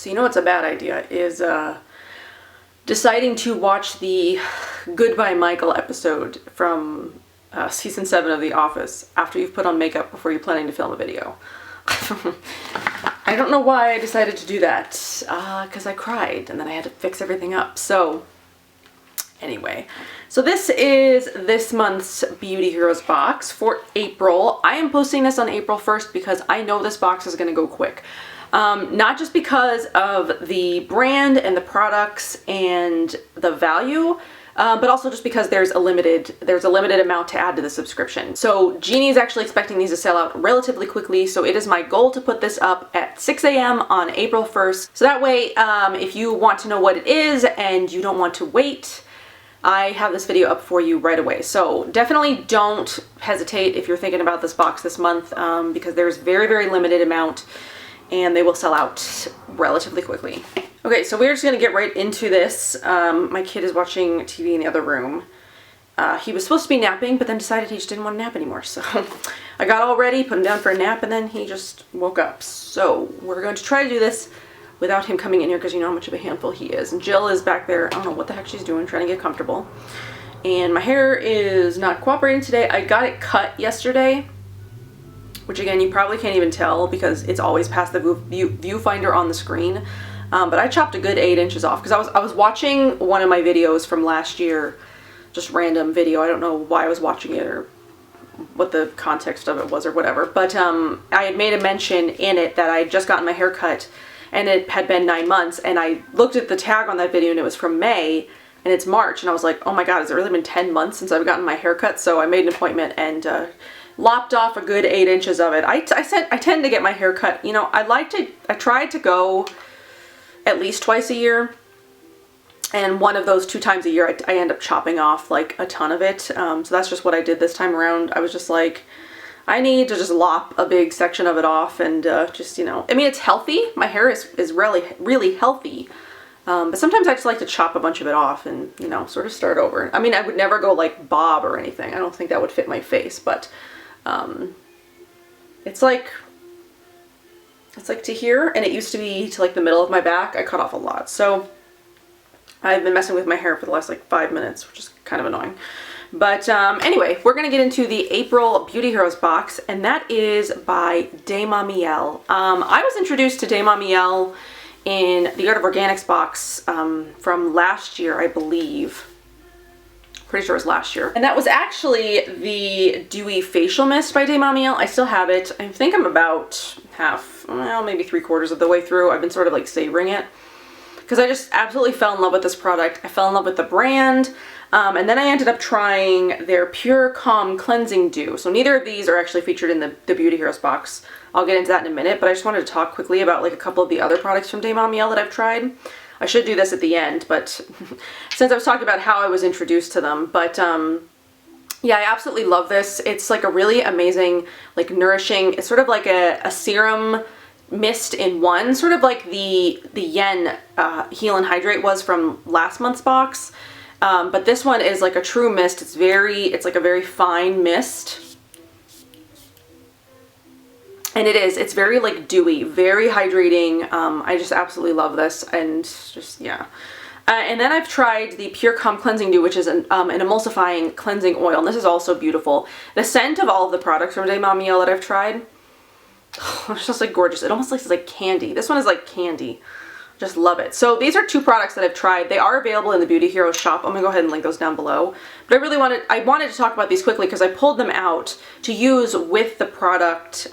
So you know what's a bad idea is deciding to watch the Goodbye Michael episode from season 7 of The Office after you've put on makeup before you're planning to film a video. I don't know why I decided to do that, because I cried and then I had to fix everything up. So anyway, so this is this month's Beauty Heroes box for April. I am posting this on April 1st because I know this box is going to go quick. Not just because of the brand and the products and the value, but also just because there's a limited amount to add to the subscription. So Jeannie is actually expecting these to sell out relatively quickly, so it is my goal to put this up at 6 a.m. on April 1st. So that way, if you want to know what it is and you don't want to wait, I have this video up for you right away. So definitely don't hesitate if you're thinking about this box this month, because there's very, very limited amount and they will sell out relatively quickly. Okay, so we're just gonna get right into this. My kid is watching TV in the other room. He was supposed to be napping, but then decided he just didn't want to nap anymore. So I got all ready, put him down for a nap, and then he just woke up. So we're going to try to do this without him coming in here because you know how much of a handful he is. And Jill is back there, I don't know what the heck she's doing, trying to get comfortable. And my hair is not cooperating today. I got it cut yesterday, which again, you probably can't even tell because it's always past the viewfinder on the screen. But I chopped a good 8 inches off because I was watching one of my videos from last year, just random video. I don't know why I was watching it or what the context of it was or whatever. But I had made a mention in it that I had just gotten my hair cut and it had been 9 months. And I looked at the tag on that video and it was from May and it's March. And I was like, oh my God, has it really been 10 months since I've gotten my hair cut? So I made an appointment and lopped off a good 8 inches of it. I tend to get my hair cut. You know, I tried to go at least twice a year, and one of those 2 times a year I end up chopping off like a ton of it. So that's just what I did this time around. I was just like, I need to just lop a big section of it off and just, you know, I mean, it's healthy. My hair is really, really healthy. But sometimes I just like to chop a bunch of it off and, you know, sort of start over. I mean, I would never go like bob or anything. I don't think that would fit my face, but it's like to here, and it used to be to like the middle of my back. I cut off a lot. So I've been messing with my hair for the last like 5 minutes, which is kind of annoying. But anyway, we're going to get into the April Beauty Heroes box, and that is by de Mamiel. I was introduced to de Mamiel in the Art of Organics box from last year, I believe. Pretty sure it was last year. And that was actually the Dewy Facial Mist by de Mamiel. I still have it. I think I'm about half, well, maybe 3/4 of the way through. I've been sort of like savoring it because I just absolutely fell in love with this product. I fell in love with the brand. And then I ended up trying their Pure Calm Cleansing Dew. So neither of these are actually featured in the Beauty Heroes box. I'll get into that in a minute, but I just wanted to talk quickly about like a couple of the other products from de Mamiel that I've tried. I should do this at the end, but since I was talking about how I was introduced to them, but yeah, I absolutely love this. It's like a really amazing, like nourishing, it's sort of like a serum mist in one, sort of like the Yen Heal and Hydrate was from last month's box. But this one is like a true mist. It's like a very fine mist. And it's very like dewy, very hydrating. I just absolutely love this, and just, yeah. And then I've tried the Pure Calm Cleansing Dew, which is an emulsifying cleansing oil, and this is also beautiful. The scent of all of the products from de Mamiel that I've tried, it's just like gorgeous. It almost looks like candy. This one is like candy. Just love it. So these are 2 products that I've tried. They are available in the Beauty Heroes shop. I'm gonna go ahead and link those down below. But I wanted to talk about these quickly because I pulled them out to use with the product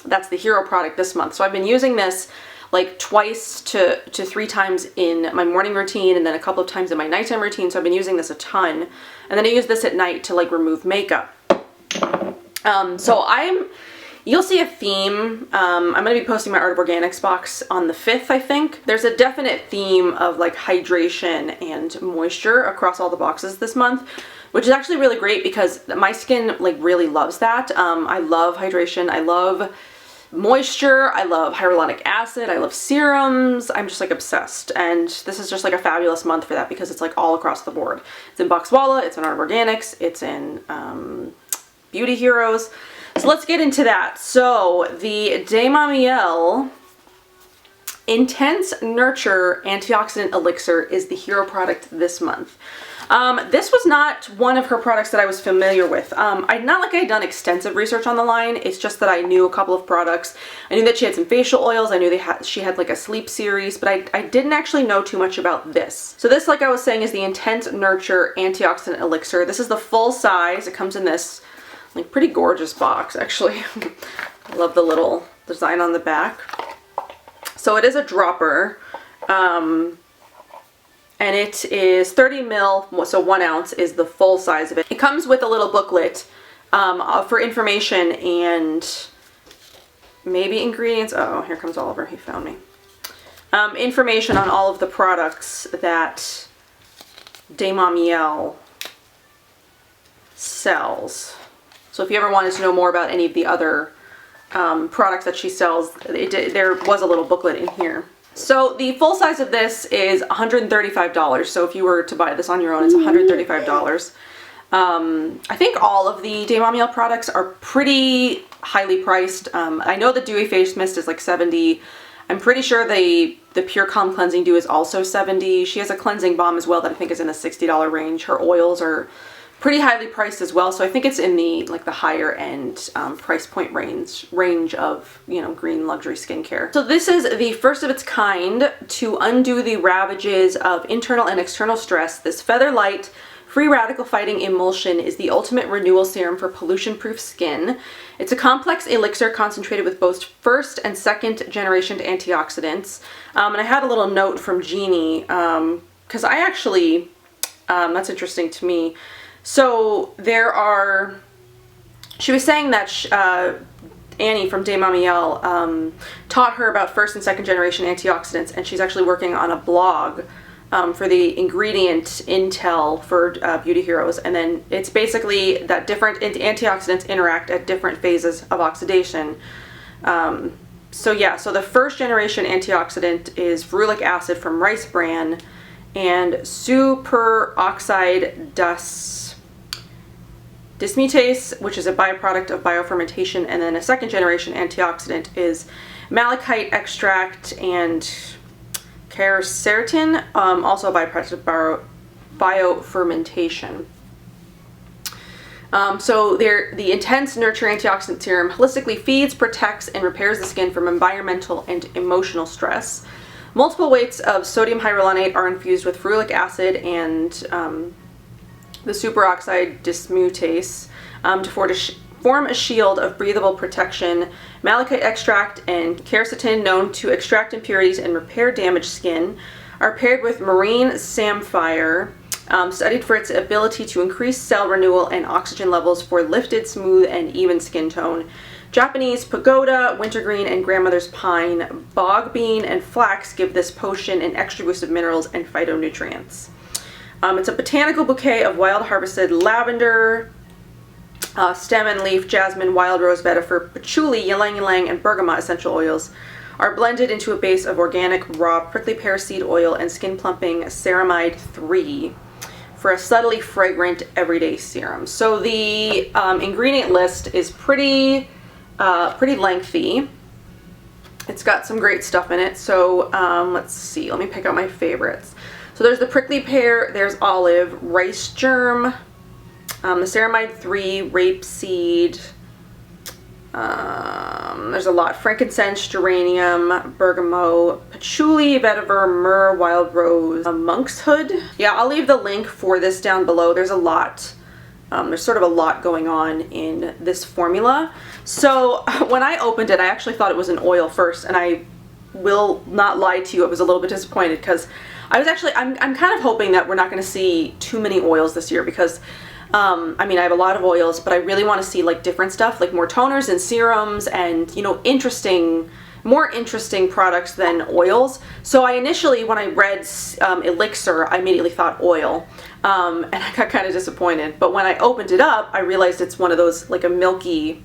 that's the hero product this month. So I've been using this like twice to 3 times in my morning routine and then a couple of times in my nighttime routine. So I've been using this a ton. And then I use this at night to like remove makeup. You'll see a theme. I'm going to be posting my Art of Organics box on the 5th, I think. There's a definite theme of like hydration and moisture across all the boxes this month, which is actually really great because my skin like really loves that. I love hydration. I love moisture. I love hyaluronic acid. I love serums. I'm just like obsessed. And this is just like a fabulous month for that because it's like all across the board. It's in Boxwalla. It's in Art of Organics. It's in Beauty Heroes. So let's get into that. So the de Mamiel Intense Nurture Antioxidant Elixir is the hero product this month. This was not one of her products that I was familiar with. Not like I had done extensive research on the line. It's just that I knew a couple of products. I knew that she had some facial oils. I knew she had like a sleep series, but I didn't actually know too much about this. So this, like I was saying, is the Intense Nurture Antioxidant Elixir. This is the full size. It comes in this like pretty gorgeous box, actually. I love the little design on the back. So it is a dropper. And it is 30 mil, so 1 ounce is the full size of it. It comes with a little booklet for information and maybe ingredients. Oh, here comes Oliver, he found me. Information on all of the products that Mamiel sells. So if you ever wanted to know more about any of the other products that she sells, there was a little booklet in here. So the full size of this is $135. So if you were to buy this on your own, it's $135. I think all of the Mamiel products are pretty highly priced. I know the Dewy Face Mist is like $70. I'm pretty sure the Pure Calm Cleansing Dew is also $70. She has a cleansing balm as well that I think is in the $60 range. Her oils are pretty highly priced as well, so I think it's in the higher end price point range of, you know, green luxury skincare. So this is the first of its kind to undo the ravages of internal and external stress. This feather light free radical fighting emulsion is the ultimate renewal serum for pollution proof skin. It's a complex elixir concentrated with both first and second generation antioxidants. And I had a little note from Jeannie because I actually that's interesting to me. So she was saying that Annie from Mamiel taught her about first and second generation antioxidants, and she's actually working on a blog for the ingredient intel for Beauty Heroes. And then it's basically that different antioxidants interact at different phases of oxidation. So yeah, so the first generation antioxidant is ferulic acid from rice bran and superoxide dismutase, which is a byproduct of biofermentation. And then a second generation antioxidant is malachite extract and quercetin, also a byproduct of biofermentation. So the Intense Nurture Antioxidant Serum holistically feeds, protects, and repairs the skin from environmental and emotional stress. Multiple weights of sodium hyaluronate are infused with ferulic acid and the superoxide dismutase to form a shield of breathable protection. Malachite extract and quercetin, known to extract impurities and repair damaged skin, are paired with marine samphire, studied for its ability to increase cell renewal and oxygen levels for lifted, smooth, and even skin tone. Japanese pagoda, wintergreen, and grandmother's pine, bog bean, and flax give this potion an extra boost of minerals and phytonutrients. It's a botanical bouquet of wild harvested lavender, stem and leaf, jasmine, wild rose vetiver, patchouli, ylang ylang, and bergamot essential oils are blended into a base of organic raw prickly pear seed oil and skin plumping ceramide 3 for a subtly fragrant everyday serum. So the ingredient list is pretty lengthy. It's got some great stuff in it. So let's see, let me pick out my favorites. So there's the prickly pear, there's olive, rice germ, the ceramide 3, rapeseed, there's a lot, frankincense, geranium, bergamot, patchouli, vetiver, myrrh, wild rose, monk's hood. Yeah, I'll leave the link for this down below. There's a lot. There's sort of a lot going on in this formula. So when I opened it, I actually thought it was an oil first, and I will not lie to you, I was a little bit disappointed because I'm kind of hoping that we're not going to see too many oils this year because I mean, I have a lot of oils, but I really want to see like different stuff, like more toners and serums and, you know, more interesting products than oils. So I initially, when I read Elixir, I immediately thought oil, and I got kind of disappointed. But when I opened it up, I realized it's one of those, like a milky,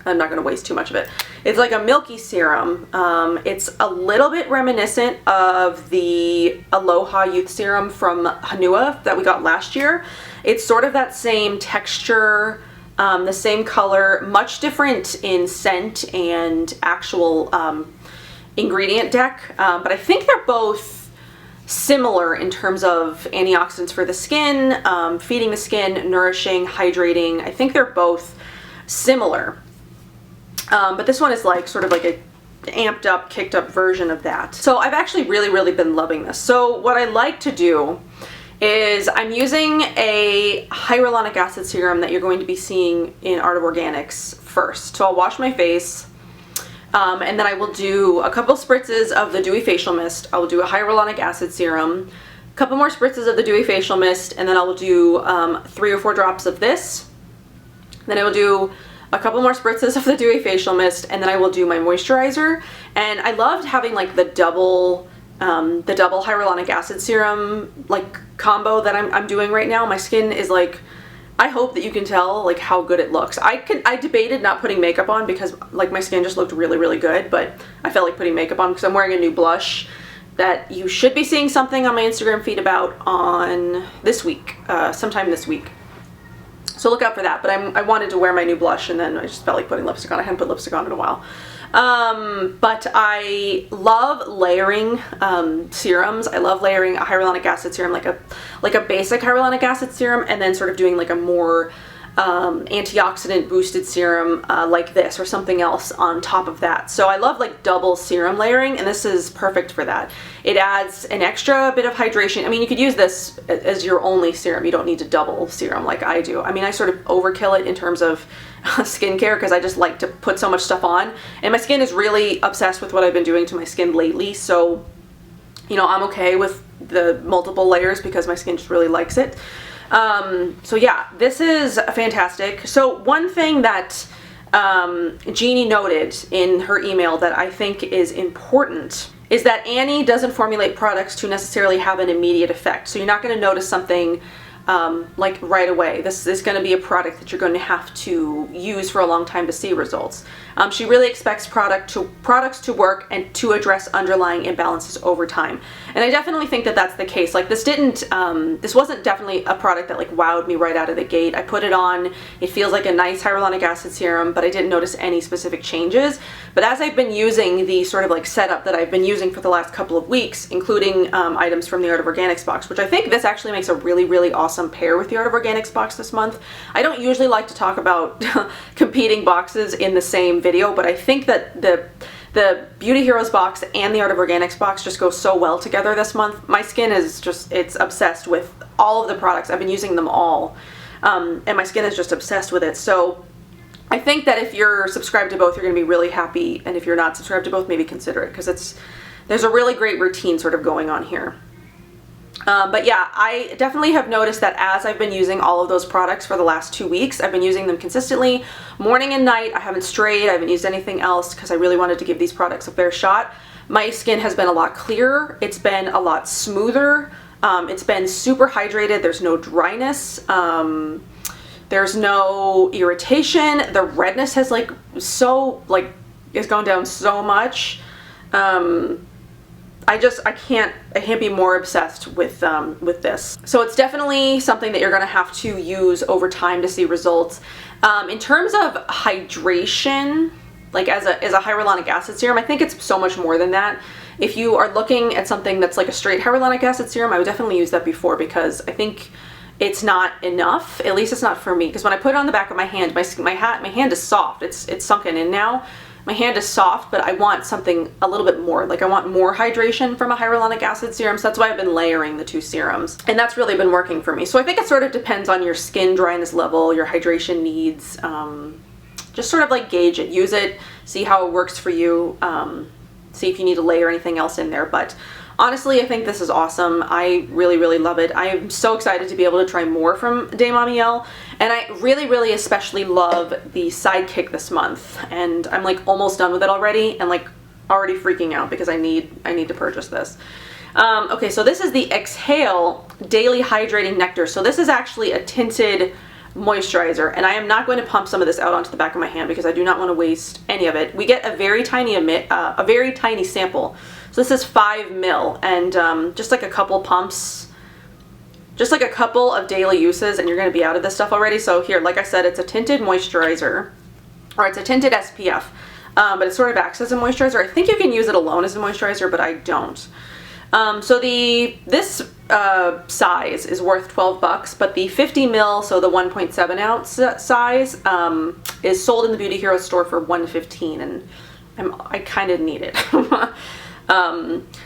I'm not going to waste too much of it. It's like a milky serum. It's a little bit reminiscent of the Aloha Youth Serum from Hanua that we got last year. It's sort of that same texture, the same color, much different in scent and actual ingredient deck, but I think they're both similar in terms of antioxidants for the skin, feeding the skin, nourishing, hydrating. I think they're both similar. But this one is like sort of like a amped up, kicked up version of that. So I've actually really been loving this. So what I like to do is I'm using a hyaluronic acid serum that you're going to be seeing in Art of Organics first. So I'll wash my face, and then I will do a couple spritzes of the Dewy Facial Mist. I will do a hyaluronic acid serum, a couple more spritzes of the Dewy Facial Mist, and then I will do 3 or 4 drops of this. Then I will do a couple more spritzes of the Dewy Facial Mist, and then I will do my moisturizer. And I loved having like the double hyaluronic acid serum like combo that I'm doing right now. My skin is like, I hope that you can tell like how good it looks. I debated not putting makeup on because like my skin just looked really good, but I felt like putting makeup on because I'm wearing a new blush that you should be seeing something on my Instagram feed about on this week, sometime this week. So look out for that. But I wanted to wear my new blush, and then I just felt like putting lipstick on. I hadn't put lipstick on in a while. But I love layering serums. I love layering a hyaluronic acid serum, like a basic hyaluronic acid serum, and then sort of doing like a more antioxidant boosted serum like this or something else on top of that. So I love like double serum layering, and this is perfect for that. It adds an extra bit of hydration. I mean, you could use this as your only serum. You don't need to double serum like I do. I mean, I sort of overkill it in terms of skincare because I just like to put so much stuff on, and my skin is really obsessed with what I've been doing to my skin lately. So, you know, I'm okay with the multiple layers because my skin just really likes it. So yeah, this is fantastic. So one thing that Jeannie noted in her email that I think is important is that Annie doesn't formulate products to necessarily have an immediate effect. So you're not going to notice something like right away. This is going to be a product that you're going to have to use for a long time to see results. She really expects products to work and to address underlying imbalances over time. And I definitely think that that's the case. Like this wasn't definitely a product that like wowed me right out of the gate. I put it on, it feels like a nice hyaluronic acid serum, but I didn't notice any specific changes. But as I've been using the sort of like setup that I've been using for the last couple of weeks, including items from the Art of Organics box, which I think this actually makes a really awesome pair with the Art of Organics box this month. I don't usually like to talk about competing boxes in the same video, but I think that the Beauty Heroes box and the Art of Organics box just go so well together this month. My skin is just, it's obsessed with all of the products. I've been using them all, and my skin is just obsessed with it. So I think that if you're subscribed to both, you're going to be really happy, and if you're not subscribed to both, maybe consider it, because there's a really great routine sort of going on here. But yeah, I definitely have noticed that as I've been using all of those products for the last 2 weeks, I've been using them consistently, morning and night. I haven't strayed, I haven't used anything else because I really wanted to give these products a fair shot. My skin has been a lot clearer, it's been a lot smoother, it's been super hydrated, there's no dryness, there's no irritation, the redness has has gone down so much. I can't be more obsessed with this. So it's definitely something that you're gonna have to use over time to see results. In terms of hydration, like as a hyaluronic acid serum, I think it's so much more than that. If you are looking at something that's like a straight hyaluronic acid serum, I would definitely use that before, because I think it's not enough. At least it's not for me, because when I put it on the back of my hand, my hand is soft. It's sunken in now. My hand is soft, but I want something a little bit more. Like I want more hydration from a hyaluronic acid serum, so that's why I've been layering the 2 serums. And that's really been working for me. So I think it sort of depends on your skin dryness level, your hydration needs. Just sort of like gauge it, use it, see how it works for you, see if you need to layer anything else in there. But honestly, I think this is awesome. I really love it. I am so excited to be able to try more from De Mamiel, and I really especially love the Sidekick this month, and I'm like almost done with it already, and like already freaking out because I need to purchase this. Okay, so this is the Exhale Daily Hydrating Nectar. So this is actually a tinted moisturizer, and I am not going to pump some of this out onto the back of my hand because I do not want to waste any of it. We get a very tiny sample. So this is 5 ml, and just like a couple pumps, just like a couple of daily uses, and you're going to be out of this stuff already. So here, like I said, it's a tinted moisturizer, or it's a tinted SPF. but it sort of acts as a moisturizer. I think you can use it alone as a moisturizer, but I don't. So this size is worth $12, but the 50 ml, so the 1.7 ounce size, is sold in the Beauty Hero store for $115, and I kind of need it.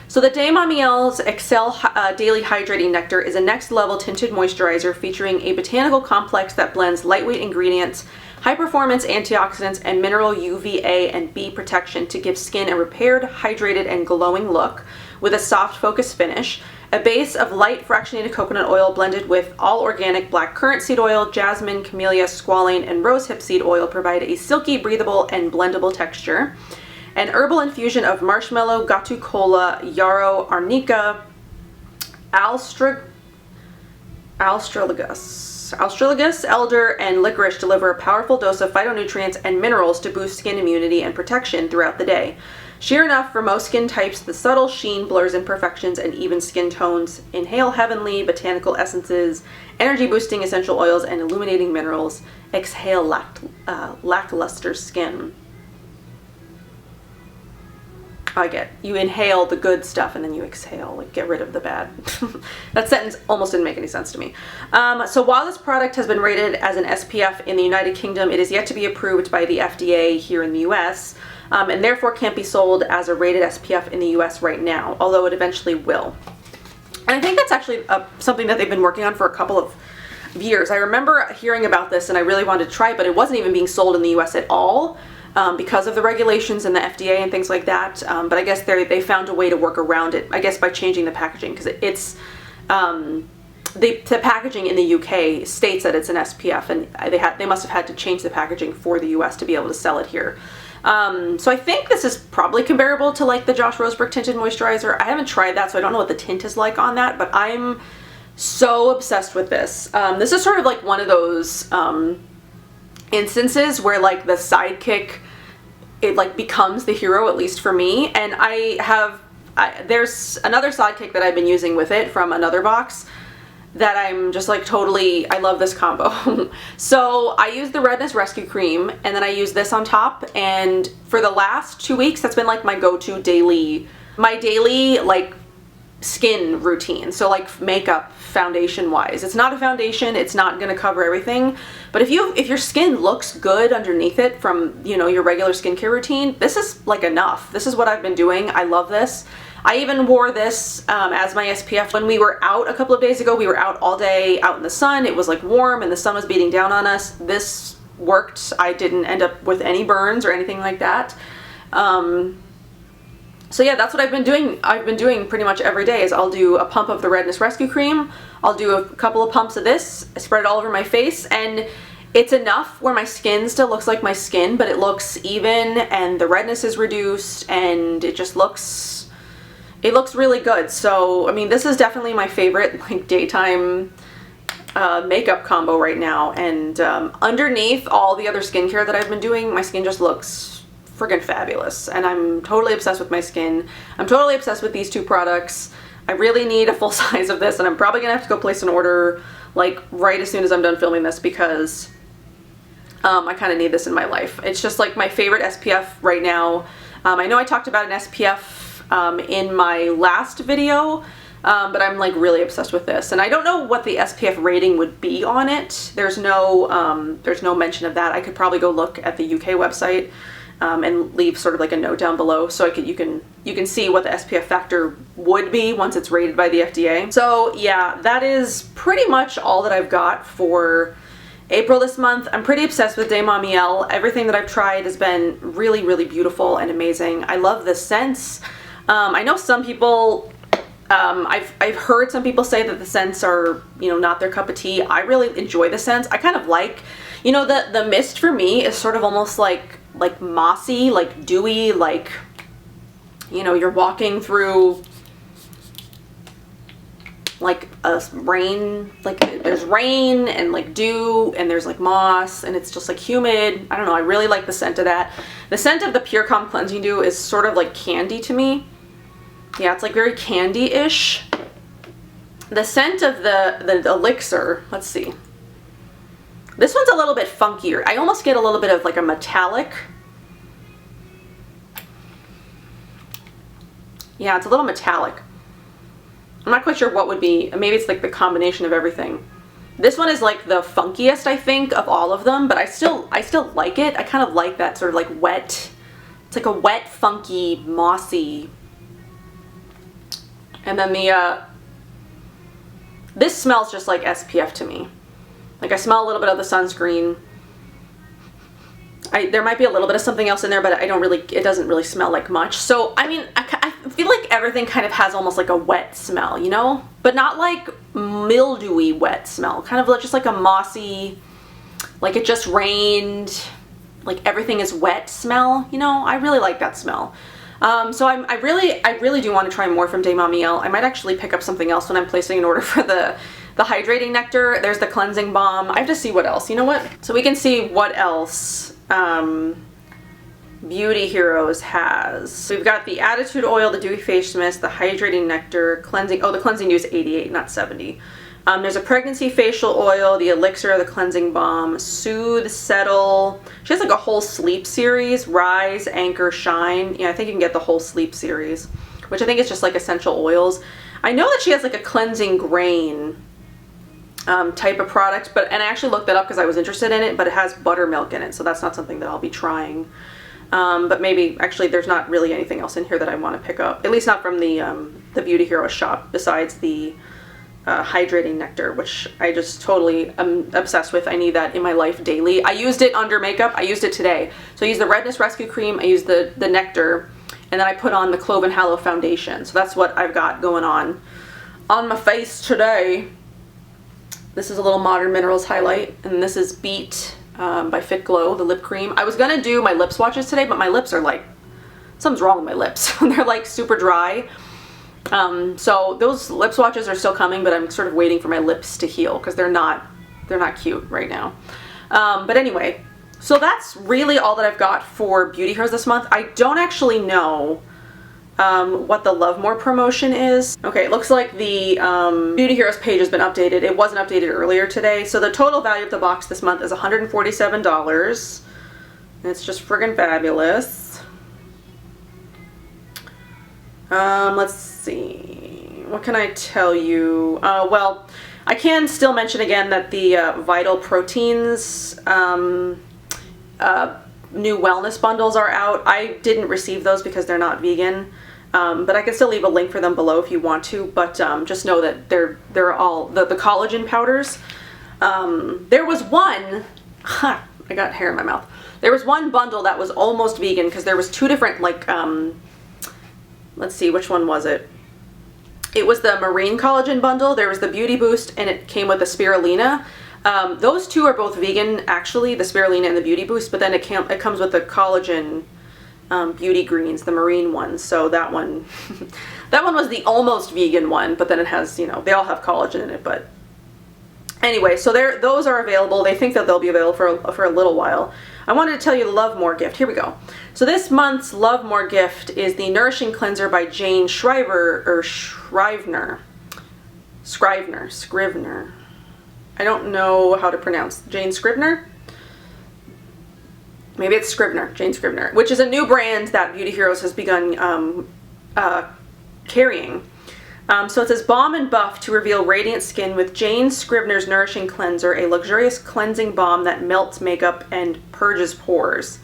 So the Mamiel's Excel Daily Hydrating Nectar is a next level tinted moisturizer featuring a botanical complex that blends lightweight ingredients, high performance antioxidants, and mineral UVA and B protection to give skin a repaired, hydrated, and glowing look with a soft focused finish. A base of light fractionated coconut oil blended with all organic black currant seed oil, jasmine, camellia, squalane, and rosehip seed oil provide a silky, breathable, and blendable texture. An herbal infusion of marshmallow, gatu cola, yarrow, arnica, astragalus, elder, and licorice deliver a powerful dose of phytonutrients and minerals to boost skin immunity and protection throughout the day. Sheer enough for most skin types, the subtle sheen, blurs imperfections, and even skin tones. Inhale heavenly botanical essences, energy-boosting essential oils, and illuminating minerals. Exhale lackluster skin. I get, you inhale the good stuff and then you exhale, like get rid of the bad. That sentence almost didn't make any sense to me. So while this product has been rated as an SPF in the United Kingdom, it is yet to be approved by the FDA here in the US, and therefore can't be sold as a rated SPF in the US right now, although it eventually will. And I think that's actually something that they've been working on for a couple of years. I remember hearing about this and I really wanted to try it, but it wasn't even being sold in the US at all. Because of the regulations and the FDA and things like that, but I guess they found a way to work around it, I guess by changing the packaging, because it's, the packaging in the UK states that it's an SPF, and they must have had to change the packaging for the US to be able to sell it here. So I think this is probably comparable to like the Josh Roseberg tinted moisturizer. I haven't tried that, so I don't know what the tint is like on that, but I'm so obsessed with this. This is sort of like one of those instances where like the sidekick, it like becomes the hero, at least for me. And there's another sidekick that I've been using with it from another box that I'm just like totally, I love this combo. So I use the Redness Rescue Cream and then I use this on top, and for the last 2 weeks that's been like my go-to daily like skin routine. So like makeup, foundation wise, it's not a foundation, it's not going to cover everything, but if your skin looks good underneath it from, you know, your regular skincare routine, this is like enough. This is what I've been doing. I love this. I even wore this as my SPF when we were out a couple of days ago. We were out all day out in the sun. It was like warm and the sun was beating down on us. This worked. I didn't end up with any burns or anything like that. So yeah, that's what I've been doing. I've been doing pretty much every day is I'll do a pump of the Redness Rescue Cream, I'll do a couple of pumps of this, I spread it all over my face, and it's enough where my skin still looks like my skin, but it looks even and the redness is reduced and it just looks, it looks really good. So, I mean, this is definitely my favorite like daytime makeup combo right now, and underneath all the other skincare that I've been doing, my skin just looks friggin' fabulous, and I'm totally obsessed with my skin. I'm totally obsessed with these two products. I really need a full size of this, and I'm probably gonna have to go place an order like right as soon as I'm done filming this, because I kind of need this in my life. It's just like my favorite SPF right now. I know I talked about an SPF in my last video, but I'm like really obsessed with this, and I don't know what the SPF rating would be on it. There's no mention of that. I could probably go look at the UK website and leave sort of like a note down below, so you can see what the SPF factor would be once it's rated by the FDA. So yeah, that is pretty much all that I've got for April this month. I'm pretty obsessed with Mamiel. Everything that I've tried has been really, really beautiful and amazing. I love the scents. I know some people, I've heard some people say that the scents are, you know, not their cup of tea. I really enjoy the scents. I kind of like, you know, the mist for me is sort of almost like mossy, like dewy, like, you know, you're walking through like a rain, like there's rain and like dew and there's like moss and it's just like humid. I don't know, I really like the scent of that. The scent of the Pure Calm Cleansing Dew is sort of like candy to me. Yeah, it's like very candy-ish. The scent of the Elixir, let's see. This one's a little bit funkier. I almost get a little bit of like a metallic Yeah, it's a little metallic. I'm not quite sure what would be, maybe it's like the combination of everything. This one is like the funkiest, I think, of all of them, but I still like it. I kind of like that sort of like wet, it's like a wet, funky, mossy. And then this smells just like SPF to me. Like I smell a little bit of the sunscreen. There might be a little bit of something else in there, but it doesn't really smell like much. So, I mean, I feel like everything kind of has almost like a wet smell, you know? But not like mildewy wet smell. Kind of just like a mossy, like it just rained, like everything is wet smell, you know? I really like that smell. So I really do want to try more from Mamiel. I might actually pick up something else when I'm placing an order for the Hydrating Nectar. There's the cleansing balm. I have to see what else. You know what? So we can see what else Beauty Heroes has. So we've got the Attitude Oil, the Dewy Face Mist, the Hydrating Nectar, cleansing. Oh, the cleansing dew is 88, not 70. There's a pregnancy facial oil, the elixir, the cleansing balm, soothe, settle. She has like a whole sleep series, rise, anchor, shine. Yeah, I think you can get the whole sleep series, which I think is just like essential oils. I know that she has like a cleansing grain type of product, and I actually looked that up because I was interested in it, but it has buttermilk in it, so that's not something that I'll be trying. But maybe, actually, there's not really anything else in here that I want to pick up, at least not from the Beauty Hero shop, besides the Hydrating Nectar, which I just totally am obsessed with. I need that in my life daily. I used it under makeup. I used it today. So I used the Redness Rescue Cream, I used the Nectar, and then I put on the Clove and Hallow Foundation. So that's what I've got going on my face today. This is a little Modern Minerals highlight, and this is Beat by Fit Glow, the lip cream. I was gonna do my lip swatches today, but my lips are like, something's wrong with my lips. They're like super dry. So those lip swatches are still coming, but I'm sort of waiting for my lips to heal because they're not cute right now. But anyway, so that's really all that I've got for Beauty Heroes this month. I don't actually know what the Love More promotion is. Okay, it looks like the Beauty Heroes page has been updated. It wasn't updated earlier today. So the total value of the box this month is $147. And it's just friggin' fabulous. Let's see. What can I tell you? Well, I can still mention again that the Vital Proteins new wellness bundles are out. I didn't receive those because they're not vegan. But I can still leave a link for them below if you want to, but just know that they're all the collagen powders. There was one, I got hair in my mouth. There was one bundle that was almost vegan because there was two different, like, let's see, which one was it? It was the Marine Collagen bundle. There was the Beauty Boost, and it came with the Spirulina. Those two are both vegan, actually, the Spirulina and the Beauty Boost, but then it comes with the collagen Beauty Greens, the Marine ones. So that one, that one was the almost vegan one, but then it has, you know, they all have collagen in it. But anyway, so those are available. They think that they'll be available for a little while. I wanted to tell you the Love More gift. Here we go. So this month's Love More gift is the Nourishing Cleanser by Jane Shriver, or Scrivener. I don't know how to pronounce. Jane Scrivener? Maybe it's Scrivener, Jane Scrivener, which is a new brand that Beauty Heroes has begun carrying. So it says, Balm and Buff to reveal radiant skin with Jane Scrivener's Nourishing Cleanser, a luxurious cleansing balm that melts makeup and purges pores.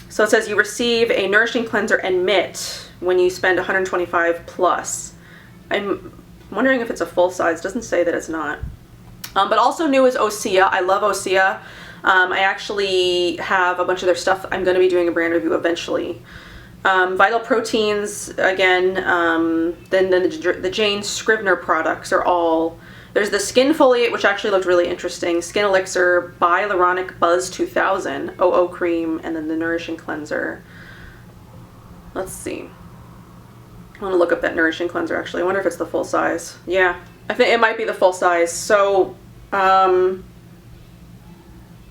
So it says you receive a Nourishing Cleanser and mitt when you spend $125 plus. I'm wondering if it's a full size. It doesn't say that it's not. But also new is Osea. I love Osea. I actually have a bunch of their stuff. I'm going to be doing a brand review eventually. Vital Proteins, again, then the Jane Scrivener products are all, there's the Skin Foliate, which actually looked really interesting, Skin Elixir, Hyaluronic Buzz 2000, OO Cream, and then the Nourishing Cleanser. Let's see. I want to look up that Nourishing Cleanser, actually. I wonder if it's the full size. Yeah, I think it might be the full size. So, oh,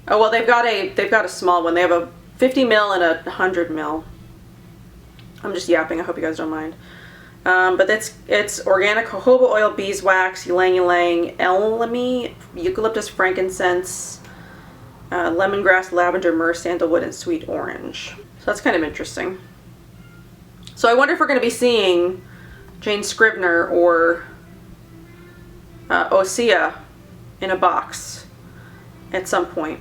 well, they've got a small one. They have a 50 ml and a 100 ml. I'm just yapping. I hope you guys don't mind. But it's organic jojoba oil, beeswax, ylang ylang, elemi, eucalyptus, frankincense, lemongrass, lavender, myrrh, sandalwood, and sweet orange. So that's kind of interesting. So I wonder if we're going to be seeing Jane Scrivener or Osea in a box at some point.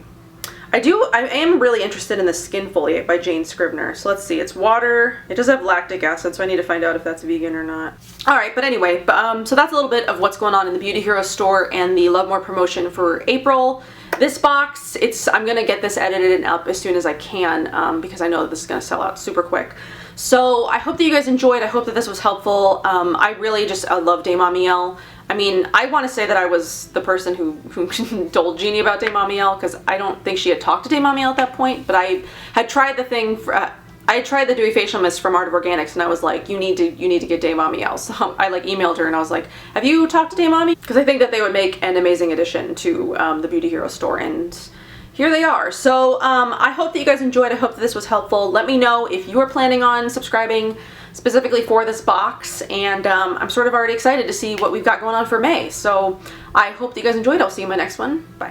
I am really interested in the Skin Foliate by Jane Scrivener. So let's see, it's water. It does have lactic acid, so I need to find out if that's vegan or not. All right, but anyway, so that's a little bit of what's going on in the Beauty Hero store and the Love More promotion for April. This box, I'm gonna get this edited and up as soon as I can because I know that this is gonna sell out super quick. So I hope that you guys enjoyed. I hope that this was helpful. I really just love Dame Mamiel. I mean, I want to say that I was the person who told Jeannie about Dame Mamiel, because I don't think she had talked to Dame Mamiel at that point, but I had tried the thing for, I had tried the Dewy Facial Mist from Art of Organics, and I was like, you need to get Dame Mamiel. So I like emailed her and I was like, have you talked to Dame Mamiel? Because I think that they would make an amazing addition to the Beauty Hero store, and here they are. So I hope that you guys enjoyed. I hope that this was helpful. Let me know if you are planning on subscribing specifically for this box, and I'm sort of already excited to see what we've got going on for May. So I hope that you guys enjoyed. I'll see you in my next one. Bye.